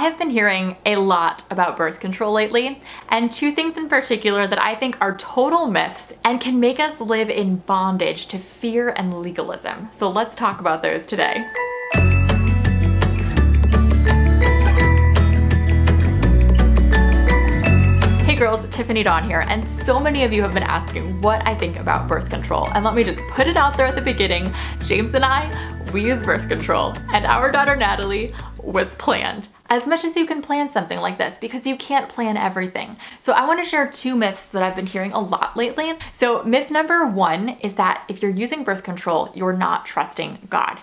have been hearing a lot about birth control lately, and two things in particular that I think are total myths and can make us live in bondage to fear and legalism. So let's talk about those today. Hey girls, Tiffany Dawn here, and so many of you have been asking what I think about birth control. And let me just put it out there at the beginning, James and I, we use birth control, and our daughter Natalie was planned. As much as you can plan something like this, because you can't plan everything. So I want to share two myths that I've been hearing a lot lately. So myth number one is that if you're using birth control, you're not trusting God.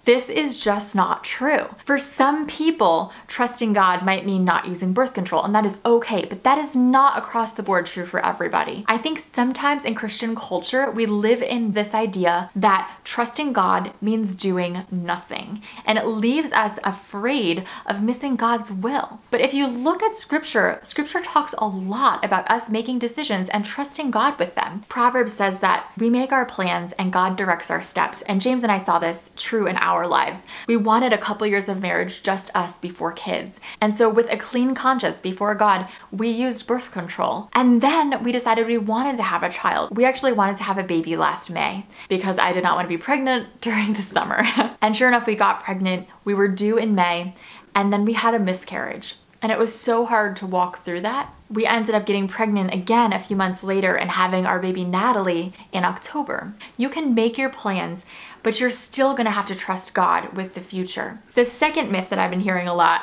This is just not true. For some people, trusting God might mean not using birth control, and that is okay, but that is not across the board true for everybody. I think sometimes in Christian culture, we live in this idea that trusting God means doing nothing, and it leaves us afraid of missing God's will. But if you look at Scripture talks a lot about us making decisions and trusting God with them. Proverbs says that we make our plans and God directs our steps, and James and I saw this true in our lives. We wanted a couple years of marriage, just us before kids. And so with a clean conscience before God, we used birth control. And then we decided we wanted to have a child. We actually wanted to have a baby last May because I did not want to be pregnant during the summer. And sure enough, we got pregnant. We were due in May, and then we had a miscarriage. And it was so hard to walk through that. We ended up getting pregnant again a few months later and having our baby Natalie in October. You can make your plans, but you're still gonna have to trust God with the future. The second myth that I've been hearing a lot,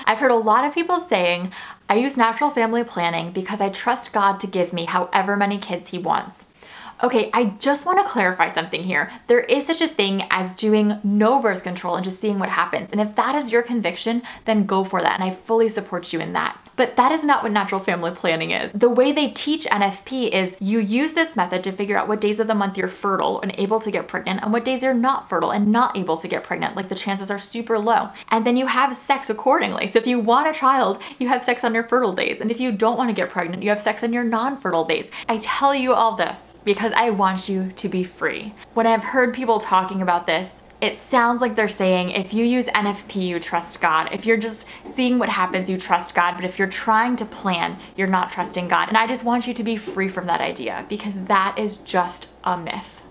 I've heard a lot of people saying, I use natural family planning because I trust God to give me however many kids He wants. Okay, I just want to clarify something here. There is such a thing as doing no birth control and just seeing what happens. And if that is your conviction, then go for that. And I fully support you in that. But that is not what natural family planning is. The way they teach NFP is you use this method to figure out what days of the month you're fertile and able to get pregnant and what days you're not fertile and not able to get pregnant, like the chances are super low. And then you have sex accordingly. So if you want a child, you have sex on your fertile days. And if you don't want to get pregnant, you have sex on your non-fertile days. I tell you all this because I want you to be free. When I've heard people talking about this, it sounds like they're saying if you use NFP, you trust God. If you're just seeing what happens, you trust God. But if you're trying to plan, you're not trusting God. And I just want you to be free from that idea because that is just a myth.